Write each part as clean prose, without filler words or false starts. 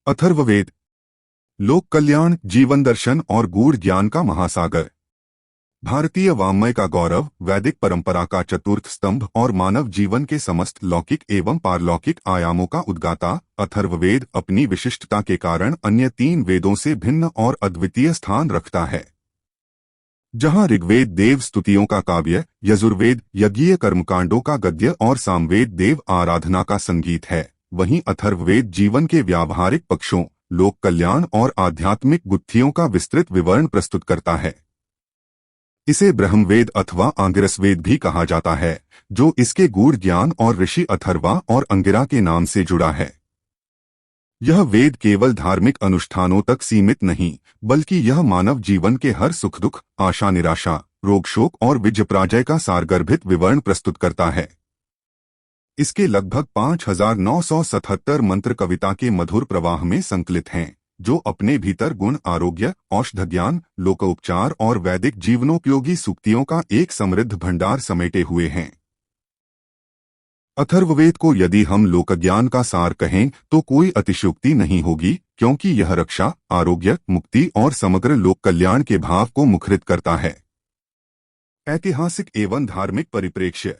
अथर्ववेद लोक कल्याण, जीवन दर्शन और गूढ़ ज्ञान का महासागर। भारतीय वाङ्मय का गौरव, वैदिक परंपरा का चतुर्थ स्तंभ और मानव जीवन के समस्त लौकिक एवं पारलौकिक आयामों का उद्गाता अथर्ववेद अपनी विशिष्टता के कारण अन्य 3 वेदों से भिन्न और अद्वितीय स्थान रखता है। जहां ऋग्वेद देव स्तुतियों का काव्य, यजुर्वेद यज्ञीय कर्मकांडों का गद्य और सामवेद देव आराधना का संगीत है, वहीं अथर्ववेद जीवन के व्यावहारिक पक्षों, लोक कल्याण और आध्यात्मिक गुत्थियों का विस्तृत विवरण प्रस्तुत करता है। इसे ब्रह्मवेद अथवा आंगिरस वेद भी कहा जाता है, जो इसके गूढ़ ज्ञान और ऋषि अथर्वा और अंगिरा के नाम से जुड़ा है। यह वेद केवल धार्मिक अनुष्ठानों तक सीमित नहीं, बल्कि यह मानव जीवन के हर सुख दुख, आशा निराशा, रोग शोक और विजयपराजय का सारगर्भित विवरण प्रस्तुत करता है। इसके लगभग 5977 मंत्र कविता के मधुर प्रवाह में संकलित हैं, जो अपने भीतर गुण, आरोग्य, औषध ज्ञान, लोकोपचार और वैदिक जीवनोपयोगी सूक्तियों का एक समृद्ध भंडार समेटे हुए हैं। अथर्ववेद को यदि हम लोकज्ञान का सार कहें तो कोई अतिशयोक्ति नहीं होगी, क्योंकि यह रक्षा, आरोग्य, मुक्ति और समग्र लोक कल्याण के भाव को मुखरित करता है। ऐतिहासिक एवं धार्मिक परिप्रेक्ष्य।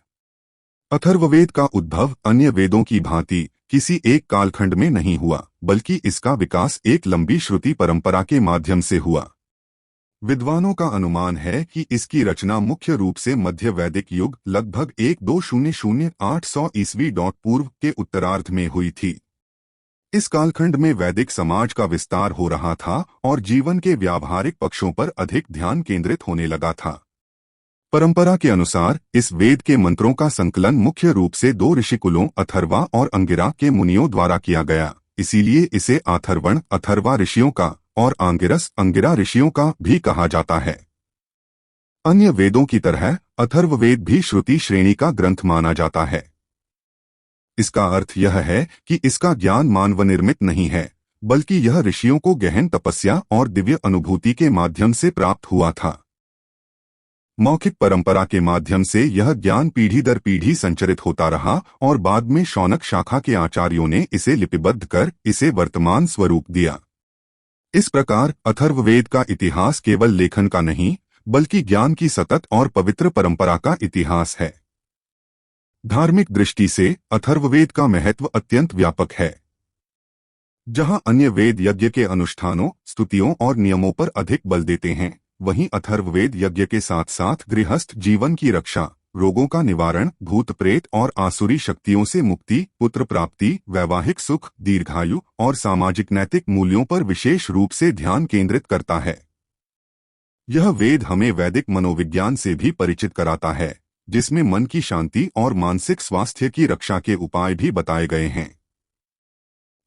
अथर्ववेद का उद्भव अन्य वेदों की भांति किसी एक कालखंड में नहीं हुआ, बल्कि इसका विकास एक लंबी श्रुति परंपरा के माध्यम से हुआ। विद्वानों का अनुमान है कि इसकी रचना मुख्य रूप से मध्य वैदिक युग लगभग 1200-800 ईस्वी पूर्व के उत्तरार्ध में हुई थी। इस कालखंड में वैदिक समाज का विस्तार हो रहा था और जीवन के व्यावहारिक पक्षों पर अधिक ध्यान केंद्रित होने लगा था। परंपरा के अनुसार इस वेद के मंत्रों का संकलन मुख्य रूप से 2 ऋषिकुलों अथर्वा और अंगिरा के मुनियों द्वारा किया गया, इसीलिए इसे अथर्वण, अथर्वा ऋषियों का और आंगिरस, अंगिरा ऋषियों का भी कहा जाता है। अन्य वेदों की तरह अथर्ववेद भी श्रुति श्रेणी का ग्रंथ माना जाता है। इसका अर्थ यह है कि इसका ज्ञान मानव निर्मित नहीं है, बल्कि यह ऋषियों को गहन तपस्या और दिव्य अनुभूति के माध्यम से प्राप्त हुआ था। मौखिक परंपरा के माध्यम से यह ज्ञान पीढ़ी दर पीढ़ी संचरित होता रहा और बाद में शौनक शाखा के आचार्यों ने इसे लिपिबद्ध कर इसे वर्तमान स्वरूप दिया। इस प्रकार अथर्ववेद का इतिहास केवल लेखन का नहीं, बल्कि ज्ञान की सतत और पवित्र परंपरा का इतिहास है। धार्मिक दृष्टि से अथर्ववेद का महत्व अत्यंत व्यापक है। जहां अन्य वेद यज्ञ के अनुष्ठानों, स्तुतियों और नियमों पर अधिक बल देते हैं, वहीं अथर्ववेद यज्ञ के साथ साथ गृहस्थ जीवन की रक्षा, रोगों का निवारण, भूत प्रेत और आसुरी शक्तियों से मुक्ति, पुत्र प्राप्ति, वैवाहिक सुख, दीर्घायु और सामाजिक नैतिक मूल्यों पर विशेष रूप से ध्यान केंद्रित करता है। यह वेद हमें वैदिक मनोविज्ञान से भी परिचित कराता है, जिसमें मन की शांति और मानसिक स्वास्थ्य की रक्षा के उपाय भी बताए गए हैं।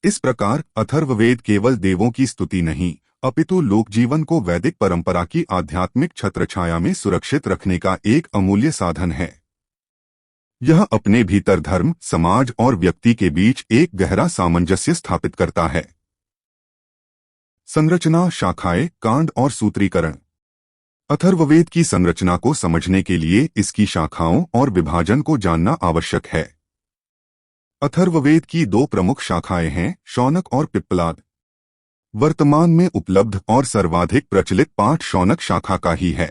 इस प्रकार अथर्ववेद केवल देवों की स्तुति नहीं, अपितु लोक जीवन को वैदिक परंपरा की आध्यात्मिक छत्रछाया में सुरक्षित रखने का एक अमूल्य साधन है। यह अपने भीतर धर्म, समाज और व्यक्ति के बीच एक गहरा सामंजस्य स्थापित करता है। संरचना, शाखाएं, कांड और सूत्रीकरण। अथर्ववेद की संरचना को समझने के लिए इसकी शाखाओं और विभाजन को जानना आवश्यक है। अथर्ववेद की 2 प्रमुख शाखाएं हैं, शौनक और पिप्पलाद। वर्तमान में उपलब्ध और सर्वाधिक प्रचलित पाठ शौनक शाखा का ही है।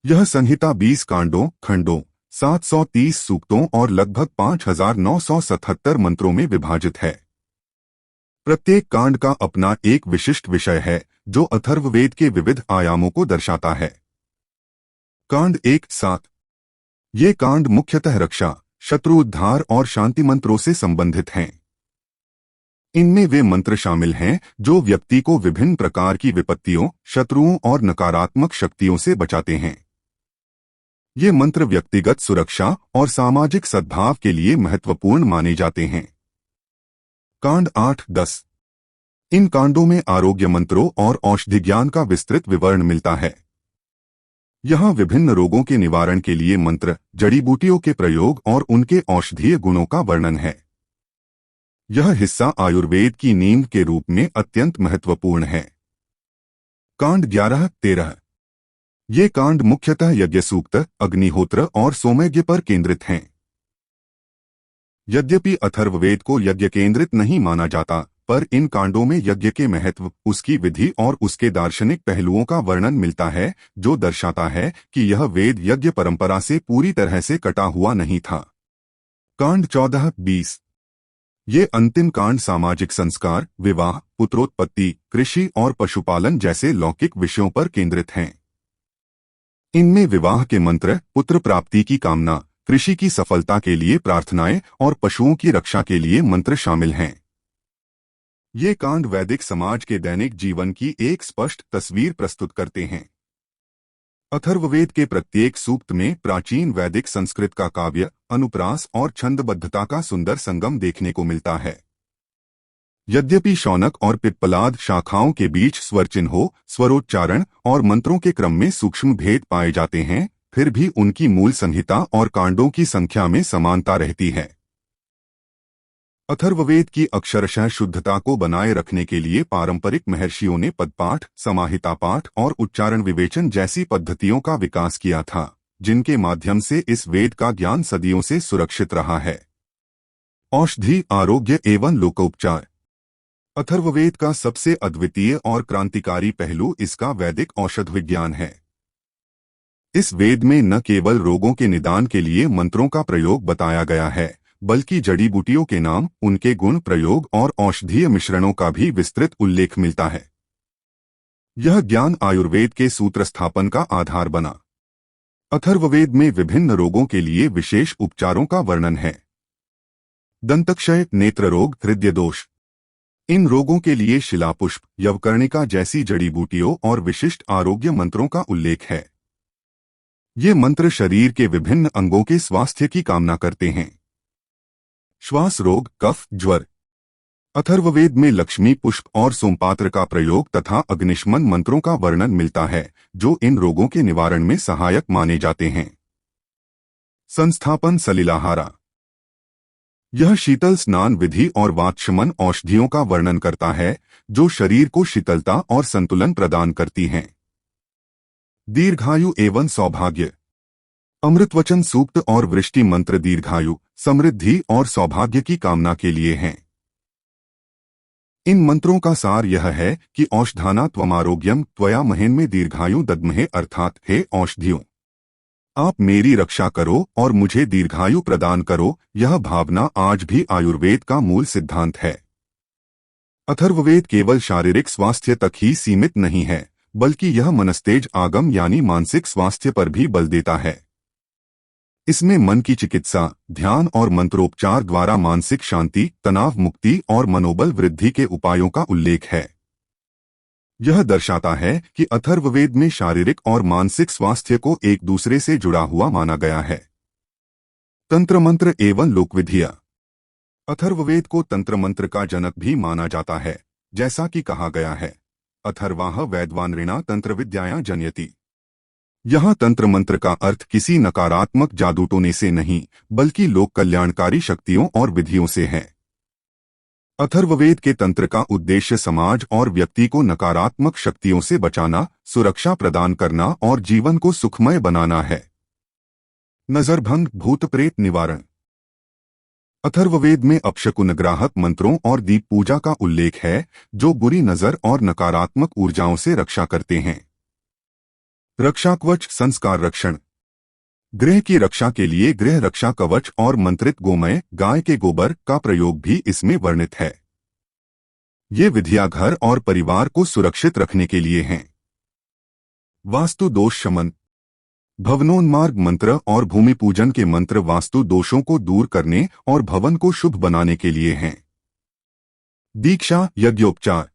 यह संहिता 20 कांडों, खंडों, 730 सूक्तों और लगभग 5977 मंत्रों में विभाजित है। प्रत्येक कांड का अपना एक विशिष्ट विषय है, जो अथर्ववेद के विविध आयामों को दर्शाता है। कांड 1-7। ये कांड मुख्यतः रक्षा, शत्रु उद्धार और शांति मंत्रों से संबंधित हैं। इनमें वे मंत्र शामिल हैं जो व्यक्ति को विभिन्न प्रकार की विपत्तियों, शत्रुओं और नकारात्मक शक्तियों से बचाते हैं। ये मंत्र व्यक्तिगत सुरक्षा और सामाजिक सद्भाव के लिए महत्वपूर्ण माने जाते हैं। कांड 8-10। इन कांडों में आरोग्य मंत्रों और औषधि ज्ञान का विस्तृत विवरण मिलता है। यहाँ विभिन्न रोगों के निवारण के लिए मंत्र, जड़ी बूटियों के प्रयोग और उनके औषधीय गुणों का वर्णन है। यह हिस्सा आयुर्वेद की नींव के रूप में अत्यंत महत्वपूर्ण है। कांड 11-13। ये कांड मुख्यतः यज्ञ सूक्त, अग्निहोत्र और सोमयज्ञ पर केंद्रित हैं। यद्यपि अथर्ववेद को यज्ञ केंद्रित नहीं माना जाता, पर इन कांडों में यज्ञ के महत्व, उसकी विधि और उसके दार्शनिक पहलुओं का वर्णन मिलता है, जो दर्शाता है कि यह वेद यज्ञ परंपरा से पूरी तरह से कटा हुआ नहीं था। कांड 14-20। ये अंतिम कांड सामाजिक संस्कार, विवाह, पुत्रोत्पत्ति, कृषि और पशुपालन जैसे लौकिक विषयों पर केंद्रित हैं। इनमें विवाह के मंत्र, पुत्र प्राप्ति की कामना, कृषि की सफलता के लिए प्रार्थनाएं और पशुओं की रक्षा के लिए मंत्र शामिल हैं। ये कांड वैदिक समाज के दैनिक जीवन की एक स्पष्ट तस्वीर प्रस्तुत करते हैं। अथर्ववेद के प्रत्येक सूक्त में प्राचीन वैदिक संस्कृत का काव्य, अनुप्रास और छंदबद्धता का सुंदर संगम देखने को मिलता है। यद्यपि शौनक और पिप्पलाद शाखाओं के बीच स्वर चिन्हों, स्वरोच्चारण और मंत्रों के क्रम में सूक्ष्म भेद पाए जाते हैं, फिर भी उनकी मूल संहिता और कांडों की संख्या में समानता रहती है। अथर्ववेद की अक्षरशः शुद्धता को बनाए रखने के लिए पारंपरिक महर्षियों ने पदपाठ, समाहिता पाठ और उच्चारण विवेचन जैसी पद्धतियों का विकास किया था, जिनके माध्यम से इस वेद का ज्ञान सदियों से सुरक्षित रहा है। औषधि, आरोग्य एवं लोकोपचार। अथर्ववेद का सबसे अद्वितीय और क्रांतिकारी पहलू इसका वैदिक औषध विज्ञान है। इस वेद में न केवल रोगों के निदान के लिए मंत्रों का प्रयोग बताया गया है, बल्कि जड़ी बूटियों के नाम, उनके गुण, प्रयोग और औषधीय मिश्रणों का भी विस्तृत उल्लेख मिलता है। यह ज्ञान आयुर्वेद के सूत्र स्थापन का आधार बना। अथर्ववेद में विभिन्न रोगों के लिए विशेष उपचारों का वर्णन है। दंतक्षय, नेत्र रोग, हृदय दोष। इन रोगों के लिए शिलापुष्प, यवकर्णिका जैसी जड़ी बूटियों और विशिष्ट आरोग्य मंत्रों का उल्लेख है। ये मंत्र शरीर के विभिन्न अंगों के स्वास्थ्य की कामना करते हैं। श्वास रोग, कफ, ज्वर। अथर्ववेद में लक्ष्मी पुष्प और सोमपात्र का प्रयोग तथा अग्निशमन मंत्रों का वर्णन मिलता है, जो इन रोगों के निवारण में सहायक माने जाते हैं। संस्थापन, सलिलाहारा। यह शीतल स्नान विधि और वातशमन औषधियों का वर्णन करता है, जो शरीर को शीतलता और संतुलन प्रदान करती हैं। दीर्घायु एवं सौभाग्य। अमृतवचन सूक्त और वृष्टि मंत्र दीर्घायु, समृद्धि और सौभाग्य की कामना के लिए हैं। इन मंत्रों का सार यह है कि औषधाना त्वमारोग्यम त्वया महेन में दीर्घायु दद्महे, अर्थात हे औषधियों, आप मेरी रक्षा करो और मुझे दीर्घायु प्रदान करो। यह भावना आज भी आयुर्वेद का मूल सिद्धांत है। अथर्ववेद केवल शारीरिक स्वास्थ्य तक ही सीमित नहीं है, बल्कि यह मनस्तेज आगम यानी मानसिक स्वास्थ्य पर भी बल देता है। इसमें मन की चिकित्सा, ध्यान और मंत्रोपचार द्वारा मानसिक शांति, तनाव मुक्ति और मनोबल वृद्धि के उपायों का उल्लेख है। यह दर्शाता है कि अथर्ववेद में शारीरिक और मानसिक स्वास्थ्य को एक दूसरे से जुड़ा हुआ माना गया है। तंत्र मंत्र एवं लोकविधियां। अथर्ववेद को तंत्र मंत्र का जनक भी माना जाता है, जैसा कि कहा गया है, अथर्वाह वैद्वानृणा तंत्र विद्यायां जनयति। यहाँ तंत्र मंत्र का अर्थ किसी नकारात्मक जादू टोने से नहीं, बल्कि लोक कल्याणकारी शक्तियों और विधियों से है। अथर्ववेद के तंत्र का उद्देश्य समाज और व्यक्ति को नकारात्मक शक्तियों से बचाना, सुरक्षा प्रदान करना और जीवन को सुखमय बनाना है। नजरभंग, भूत प्रेत निवारण। अथर्ववेद में अपशकुनग्राहक मंत्रों और दीप पूजा का उल्लेख है, जो बुरी नजर और नकारात्मक ऊर्जाओं से रक्षा करते हैं। रक्षाकवच, संस्कार रक्षण। गृह की रक्षा के लिए गृह रक्षा कवच और मंत्रित गोमय, गाय के गोबर का प्रयोग भी इसमें वर्णित है। ये विधियां घर और परिवार को सुरक्षित रखने के लिए हैं। वास्तु दोष शमन। भवनोन्मार्ग मंत्र और भूमि पूजन के मंत्र वास्तु दोषों को दूर करने और भवन को शुभ बनाने के लिए हैं। दीक्षा, यज्ञोपचार।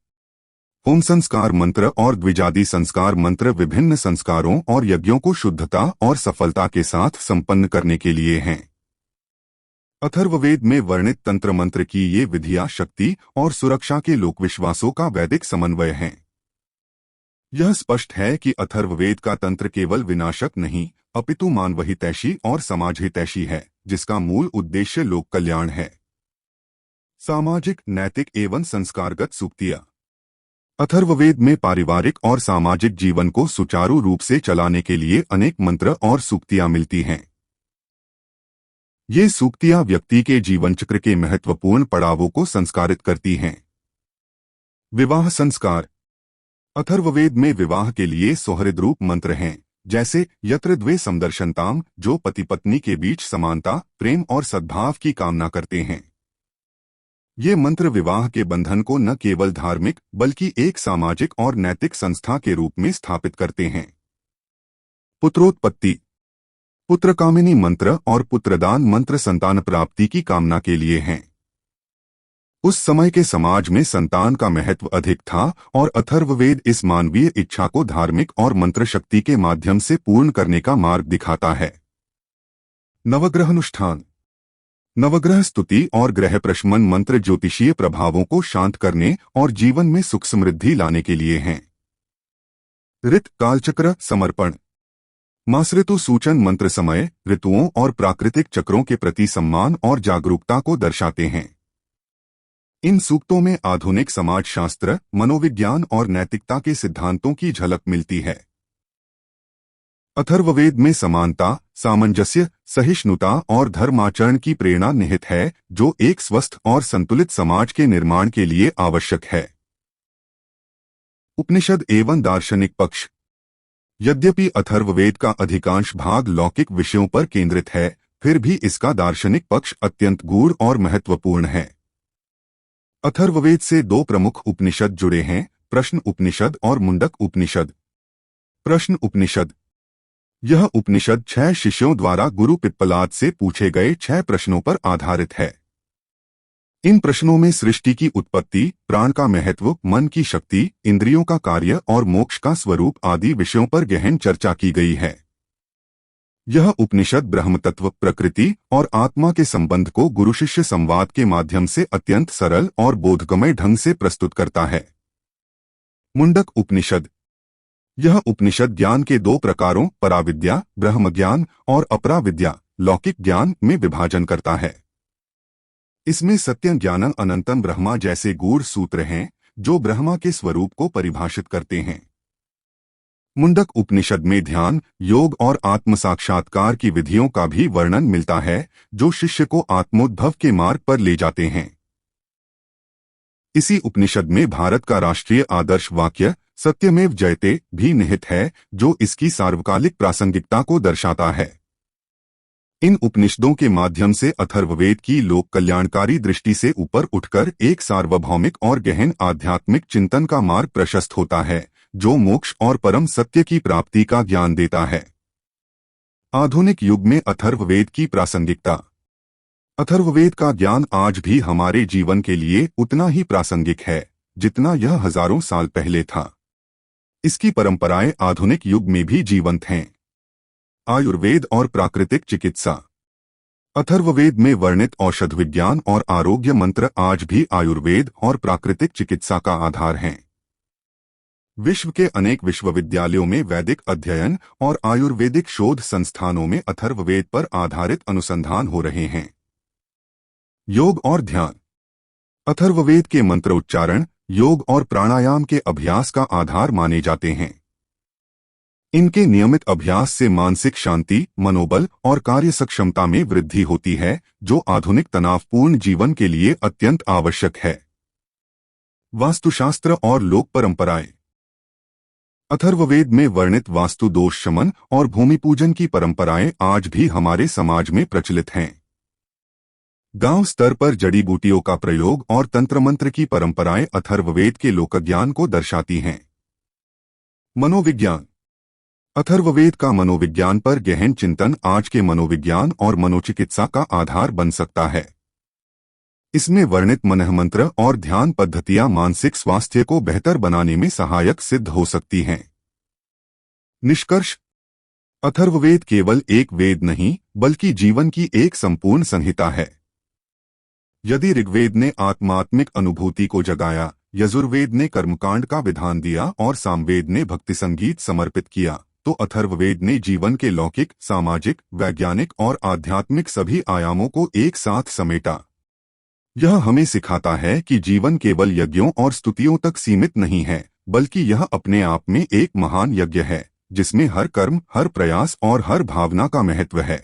होम संस्कार मंत्र और द्विजादि संस्कार मंत्र विभिन्न संस्कारों और यज्ञों को शुद्धता और सफलता के साथ संपन्न करने के लिए हैं। अथर्ववेद में वर्णित तंत्र मंत्र की ये विधियां शक्ति और सुरक्षा के लोकविश्वासों का वैदिक समन्वय हैं। यह स्पष्ट है कि अथर्ववेद का तंत्र केवल विनाशक नहीं, अपितु मानवहितैषी और समाजहितैषी है, जिसका मूल उद्देश्य लोक कल्याण है। सामाजिक, नैतिक एवं संस्कारगत सूक्तियां। अथर्ववेद में पारिवारिक और सामाजिक जीवन को सुचारू रूप से चलाने के लिए अनेक मंत्र और सूक्तियां मिलती हैं। ये सूक्तियां व्यक्ति के जीवन चक्र के महत्वपूर्ण पड़ावों को संस्कारित करती हैं। विवाह संस्कार। अथर्ववेद में विवाह के लिए सौहृद रूप मंत्र हैं, जैसे यत्र द्वे समदर्शनताम, जो पति पत्नी के बीच समानता, प्रेम और सद्भाव की कामना करते हैं। ये मंत्र विवाह के बंधन को न केवल धार्मिक बल्कि एक सामाजिक और नैतिक संस्था के रूप में स्थापित करते हैं। पुत्रोत्पत्ति। पुत्रकामिनी मंत्र और पुत्रदान मंत्र संतान प्राप्ति की कामना के लिए हैं। उस समय के समाज में संतान का महत्व अधिक था और अथर्ववेद इस मानवीय इच्छा को धार्मिक और मंत्र शक्ति के माध्यम से पूर्ण करने का मार्ग दिखाता है। नवग्रह अनुष्ठान। नवग्रह स्तुति और ग्रह प्रशमन मंत्र ज्योतिषीय प्रभावों को शांत करने और जीवन में सुख समृद्धि लाने के लिए हैं। ऋत कालचक्र समर्पण। मास ऋतु सूचन मंत्र समय, ऋतुओं और प्राकृतिक चक्रों के प्रति सम्मान और जागरूकता को दर्शाते हैं। इन सूक्तों में आधुनिक समाजशास्त्र, मनोविज्ञान और नैतिकता के सिद्धांतों की झलक मिलती है। अथर्ववेद में समानता, सामंजस्य, सहिष्णुता और धर्माचरण की प्रेरणा निहित है, जो एक स्वस्थ और संतुलित समाज के निर्माण के लिए आवश्यक है। उपनिषद एवं दार्शनिक पक्ष। यद्यपि अथर्ववेद का अधिकांश भाग लौकिक विषयों पर केंद्रित है, फिर भी इसका दार्शनिक पक्ष अत्यंत गूढ़ और महत्वपूर्ण है। अथर्ववेद से दो प्रमुख उपनिषद जुड़े हैं, प्रश्न उपनिषद और मुंडक उपनिषद। प्रश्न उपनिषद। यह उपनिषद 6 शिष्यों द्वारा गुरु पिप्पलाद से पूछे गए 6 प्रश्नों पर आधारित है। इन प्रश्नों में सृष्टि की उत्पत्ति, प्राण का महत्व, मन की शक्ति, इंद्रियों का कार्य और मोक्ष का स्वरूप आदि विषयों पर गहन चर्चा की गई है। यह उपनिषद ब्रह्मतत्व, प्रकृति और आत्मा के संबंध को गुरु शिष्य संवाद के माध्यम से अत्यंत सरल और बोधगम्य ढंग से प्रस्तुत करता है। मुंडक उपनिषद। यह उपनिषद ज्ञान के 2 प्रकारों, पराविद्या, ब्रह्म ज्ञान और अपराविद्या, लौकिक ज्ञान में विभाजन करता है। इसमें सत्यं ज्ञानं अनंतं ब्रह्मा जैसे गूढ़ सूत्र हैं, जो ब्रह्मा के स्वरूप को परिभाषित करते हैं। मुंडक उपनिषद में ध्यान, योग और आत्म साक्षात्कार की विधियों का भी वर्णन मिलता है, जो शिष्य को आत्मोद्भव के मार्ग पर ले जाते हैं। इसी उपनिषद में भारत का राष्ट्रीय आदर्श वाक्य सत्यमेव जयते भी निहित है, जो इसकी सार्वकालिक प्रासंगिकता को दर्शाता है। इन उपनिषदों के माध्यम से अथर्ववेद की लोक कल्याणकारी दृष्टि से ऊपर उठकर एक सार्वभौमिक और गहन आध्यात्मिक चिंतन का मार्ग प्रशस्त होता है, जो मोक्ष और परम सत्य की प्राप्ति का ज्ञान देता है। आधुनिक युग में अथर्ववेद की प्रासंगिकता। अथर्ववेद का ज्ञान आज भी हमारे जीवन के लिए उतना ही प्रासंगिक है, जितना यह हजारों साल पहले था। इसकी परंपराएं आधुनिक युग में भी जीवंत हैं। आयुर्वेद और प्राकृतिक चिकित्सा। अथर्ववेद में वर्णित औषध विज्ञान और आरोग्य मंत्र आज भी आयुर्वेद और प्राकृतिक चिकित्सा का आधार हैं। विश्व के अनेक विश्वविद्यालयों में वैदिक अध्ययन और आयुर्वेदिक शोध संस्थानों में अथर्ववेद पर आधारित अनुसंधान हो रहे हैं। योग और ध्यान। अथर्ववेद के मंत्र उच्चारण, योग और प्राणायाम के अभ्यास का आधार माने जाते हैं। इनके नियमित अभ्यास से मानसिक शांति, मनोबल और कार्य सक्षमता में वृद्धि होती है, जो आधुनिक तनावपूर्ण जीवन के लिए अत्यंत आवश्यक है। वास्तुशास्त्र और लोक परंपराएं। अथर्ववेद में वर्णित वास्तु दोष शमन और भूमि पूजन की परंपराएं आज भी हमारे समाज में प्रचलित हैं। गांव स्तर पर जड़ी बूटियों का प्रयोग और तंत्र मंत्र की परंपराएं अथर्ववेद के लोकज्ञान को दर्शाती हैं। मनोविज्ञान। अथर्ववेद का मनोविज्ञान पर गहन चिंतन आज के मनोविज्ञान और मनोचिकित्सा का आधार बन सकता है। इसमें वर्णित मनः मंत्र और ध्यान पद्धतियां मानसिक स्वास्थ्य को बेहतर बनाने में सहायक सिद्ध हो सकती हैं। निष्कर्ष। अथर्ववेद केवल एक वेद नहीं, बल्कि जीवन की एक संपूर्ण संहिता है। यदि ऋग्वेद ने आत्मात्मिक अनुभूति को जगाया, यजुर्वेद ने कर्मकांड का विधान दिया और सामवेद ने भक्ति संगीत समर्पित किया, तो अथर्ववेद ने जीवन के लौकिक, सामाजिक, वैज्ञानिक और आध्यात्मिक सभी आयामों को एक साथ समेटा। यह हमें सिखाता है कि जीवन केवल यज्ञों और स्तुतियों तक सीमित नहीं है, बल्कि यह अपने आप में एक महान यज्ञ है, जिसमें हर कर्म, हर प्रयास और हर भावना का महत्व है।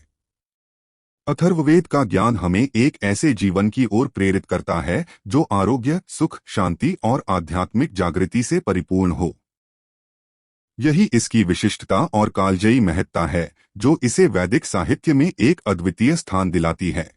अथर्ववेद का ज्ञान हमें एक ऐसे जीवन की ओर प्रेरित करता है जो आरोग्य, सुख, शांति और आध्यात्मिक जागृति से परिपूर्ण हो। यही इसकी विशिष्टता और कालजयी महत्ता है जो इसे वैदिक साहित्य में एक अद्वितीय स्थान दिलाती है।